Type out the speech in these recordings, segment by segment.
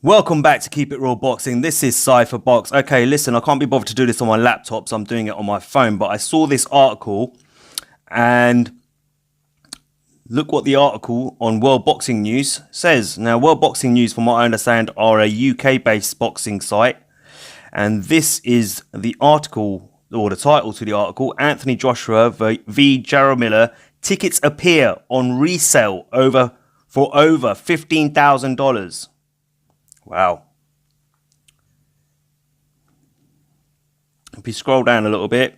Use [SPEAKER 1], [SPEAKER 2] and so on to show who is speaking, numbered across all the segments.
[SPEAKER 1] Welcome back to Keep It Real Boxing. This is Cypher Box. Okay, listen, I can't be bothered to do this on my laptop, so I'm doing it on my phone. But I saw this article, and look what the article on World Boxing News says. Now, World Boxing News, from what I understand, are a UK-based boxing site. And this is the article, or the title to the article, Anthony Joshua v. Jermall. Tickets appear on resale for over $15,000. Wow. If you scroll down a little bit,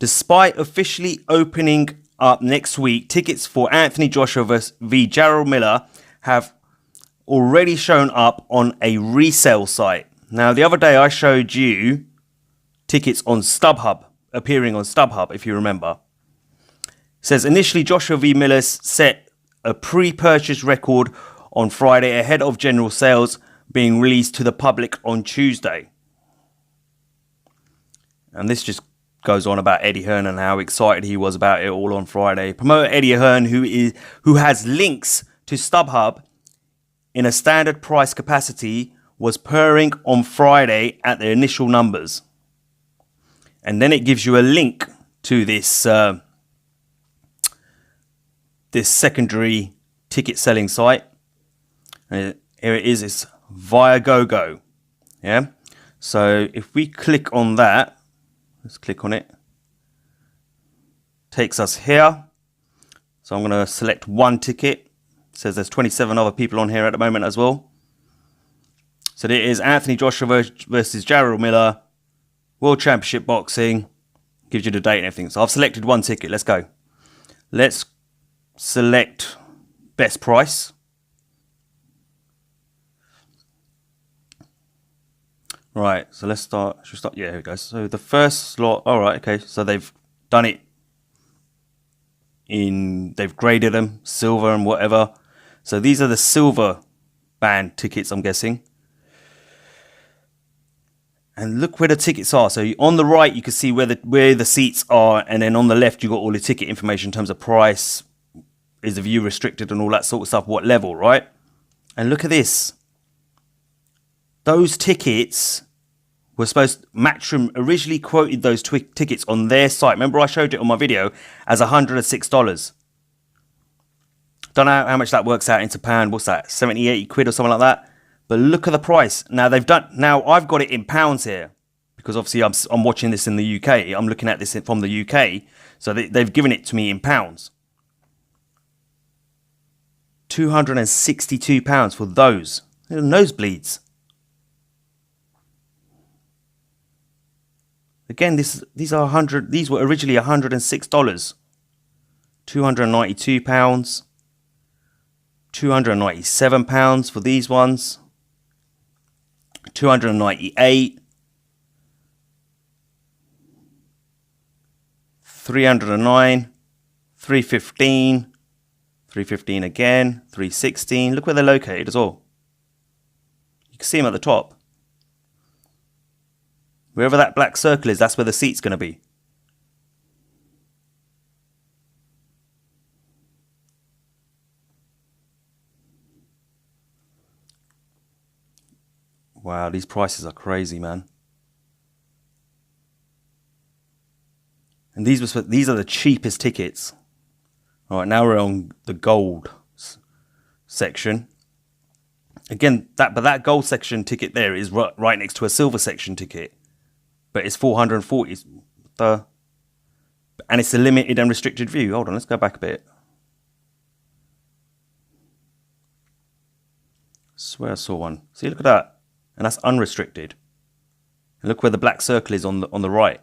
[SPEAKER 1] despite officially opening up next week, tickets for Anthony Joshua v. Jermall have already shown up on a resale site. Now, the other day I showed you tickets on StubHub, appearing on StubHub, if you remember. It says, initially Joshua v. Miller set a pre-purchase record on Friday ahead of general sales being released to the public on Tuesday. And this just goes on about Eddie Hearn and how excited he was about it all on Friday. Promoter Eddie Hearn, who has links to StubHub in a standard price capacity, was purring on Friday at the initial numbers. And then it gives you a link to this this secondary ticket selling site. And here it is. It's Viagogo. Yeah. So if we click on that, let's click on it. Takes us here. So I'm going to select one ticket. It says there's 27 other people on here at the moment as well. So there is Anthony Joshua versus Jermall, World Championship Boxing. Gives you the date and everything. So I've selected one ticket. Let's go. Let's select best price. Right, so let's start. Should we start? Yeah, here we go. So the first slot. All right, okay. So they've done it they've graded them silver and whatever. So these are the silver band tickets, I'm guessing. And look where the tickets are. So on the right, you can see where the seats are, and then on the left, you got all the ticket information in terms of price, is the view restricted, and all that sort of stuff. What level, right? And look at this. Those tickets were Matchroom originally quoted those tickets on their site. Remember, I showed it on my video as $106. Don't know how much that works out into pound. What's that? 70, 80 quid or something like that. But look at the price. Now I've got it in pounds here, because obviously I'm watching this in the UK. I'm looking at this from the UK. So they've given it to me in pounds. £262 for those. They're nosebleeds. Again, these were originally $106. £292. £297 for these ones. $298. $309. $315. $315 again. $316. Look where they're located as well. You can see them at the top. Wherever that black circle is, that's where the seat's going to be. Wow, these prices are crazy, man. And these are the cheapest tickets. All right, now we're on the gold section. Again, that gold section ticket there is right next to a silver section ticket. But it's 440. And it's a limited and restricted view. Hold on, let's go back a bit. I swear I saw one. See, look at that. And that's unrestricted. And look where the black circle is on the right.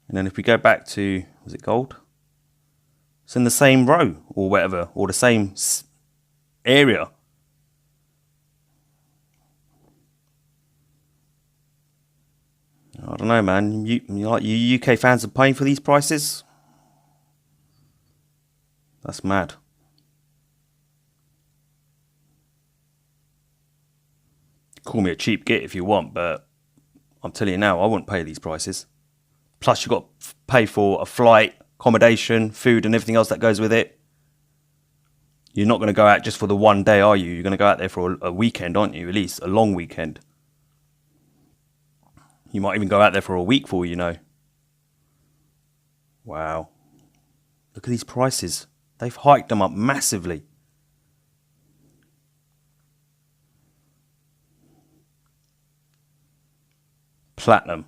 [SPEAKER 1] And then if we go back to, was it gold? It's in the same row or whatever, or the same area. I don't know, man. You UK fans are paying for these prices? That's mad. Call me a cheap git if you want, but I'm telling you now, I wouldn't pay these prices. Plus, you've got to pay for a flight, accommodation, food, and everything else that goes with it. You're not going to go out just for the one day, are you? You're going to go out there for a weekend, aren't you? At least a long weekend. You might even go out there for a week for all you know. Wow. Look at these prices. They've hiked them up massively. Platinum.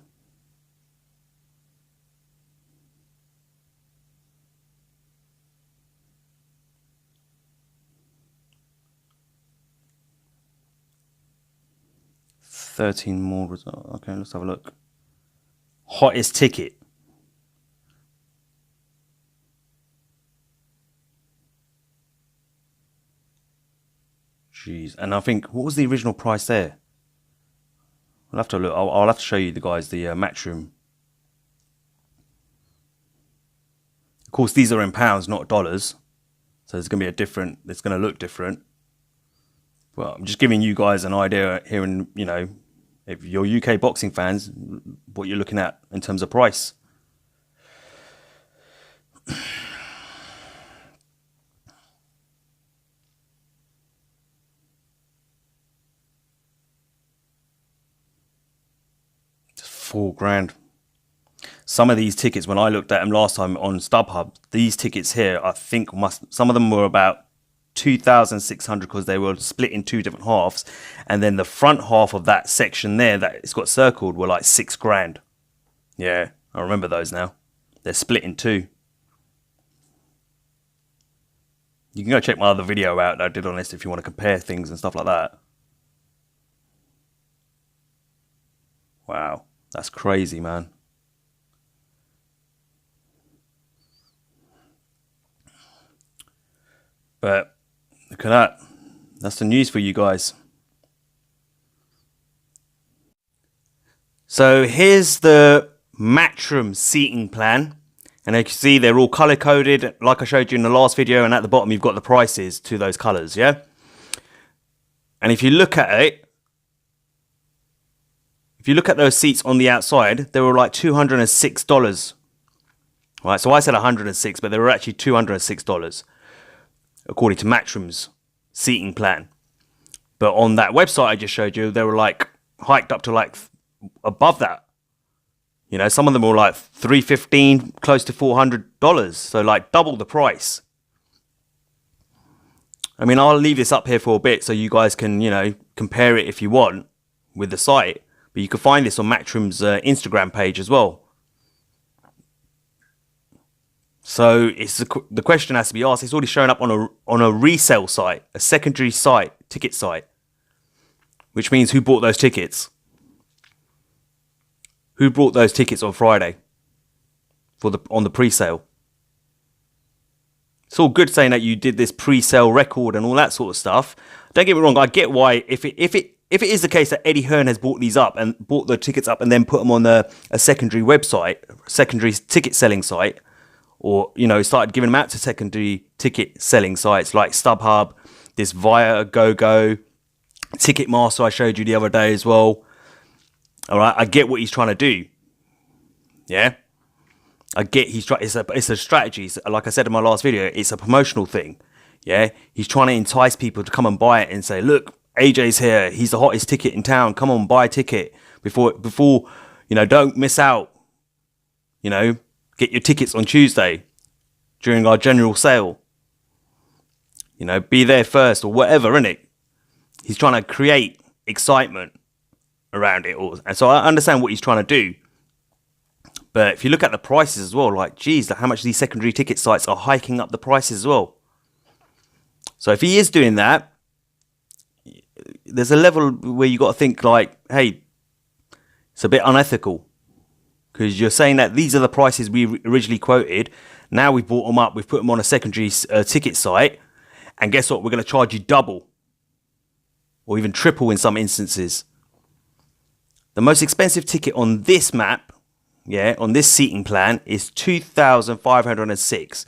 [SPEAKER 1] $13 more. Okay, let's have a look. Hottest ticket. Jeez. And I think, what was the original price there? I'll have to look. I'll have to show you the guys, the Matchroom. Of course, these are in pounds, not dollars. So it's going to be it's going to look different. Well, I'm just giving you guys an idea here, and you know, if you're UK boxing fans, what you're looking at in terms of price. $4,000. Some of these tickets, when I looked at them last time on StubHub, these tickets here, I think some of them were about 2,600 because they were split in two different halves, and then the front half of that section there that it's got circled were like $6,000. Yeah, I remember those now. They're split in two. You can go check my other video out that I did on this if you want to compare things and stuff like that. Wow, that's crazy, man. But look at that. That's the news for you guys. So here's the Matchroom seating plan. And you can see they're all color coded like I showed you in the last video. And at the bottom, you've got the prices to those colors. Yeah. And if you look at it, if you look at those seats on the outside, they were like $206. Right. So I said 106, but they were actually $206. According to Matchroom's seating plan. But on that website I just showed you, they were like hiked up to like above that. You know, some of them were like $315, close to $400. So like double the price. I mean, I'll leave this up here for a bit so you guys can, you know, compare it if you want with the site. But you can find this on Matchroom's Instagram page as well. So it's the question has to be asked. It's already showing up on a resale site, a secondary site, ticket site, which means who bought those tickets? Who bought those tickets on Friday on the pre-sale? It's all good saying that you did this pre-sale record and all that sort of stuff. Don't get me wrong. I get why if it is the case that Eddie Hearn has bought these up and bought the tickets up and then put them on a secondary website, secondary ticket selling site. Or, you know, started giving them out to secondary ticket selling sites like StubHub, this Viagogo, Ticketmaster I showed you the other day as well. All right, I get what he's trying to do. Yeah, I get it's a strategy. Like I said in my last video, it's a promotional thing. Yeah, he's trying to entice people to come and buy it and say, look, AJ's here. He's the hottest ticket in town. Come on, buy a ticket before you know, don't miss out. You know. Get your tickets on Tuesday during our general sale. You know, be there first or whatever, innit? He's trying to create excitement around it all. And so I understand what he's trying to do. But if you look at the prices as well, like, geez, how much these secondary ticket sites are hiking up the prices as well. So if he is doing that, there's a level where you got to think like, hey, it's a bit unethical. Because you're saying that these are the prices we originally quoted. Now we've bought them up. We've put them on a secondary ticket site. And guess what? We're going to charge you double. Or even triple in some instances. The most expensive ticket on this map, yeah, on this seating plan, is $2,506.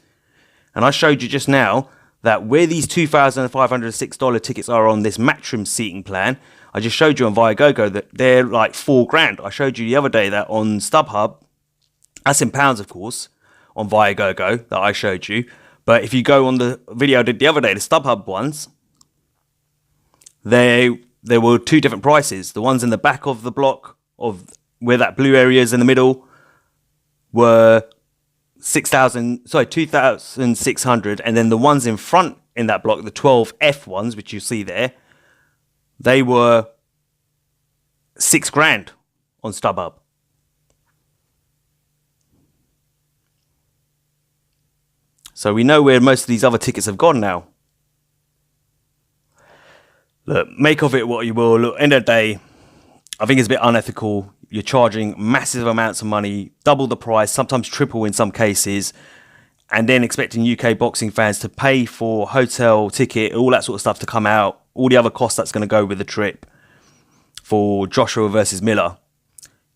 [SPEAKER 1] And I showed you just now that where these $2,506 tickets are on this Matchroom seating plan, I just showed you on Viagogo that they're like $4,000. I showed you the other day that on StubHub, that's in pounds, of course, on Viagogo that I showed you. But if you go on the video I did the other day, the StubHub ones, there were two different prices. The ones in the back of the block, of where that blue area is in the middle, were 2,600, and then the ones in front in that block, the 12F ones, which you see there, they were $6,000 on StubHub. So we know where most of these other tickets have gone now. Look, make of it what you will. Look, end of the day, I think it's a bit unethical. You're charging massive amounts of money, double the price, sometimes triple in some cases, and then expecting UK boxing fans to pay for hotel, ticket, all that sort of stuff to come out, all the other costs that's going to go with the trip for Joshua versus Miller.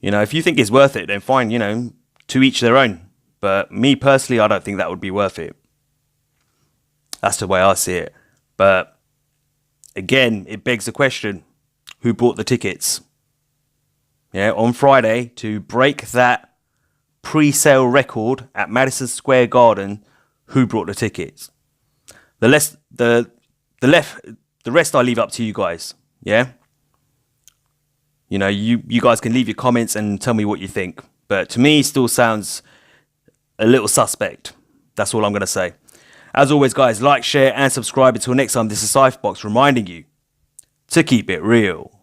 [SPEAKER 1] You know, if you think it's worth it, then fine, you know, to each their own. But me personally, I don't think that would be worth it. That's the way I see it. But again, it begs the question, who bought the tickets? Yeah, on Friday, to break that pre-sale record at Madison Square Garden, who brought the tickets? The rest I leave up to you guys. Yeah? You know, you guys can leave your comments and tell me what you think. But to me, it still sounds a little suspect. That's all I'm going to say. As always, guys, like, share, and subscribe. Until next time, this is Cypherbox reminding you to keep it real.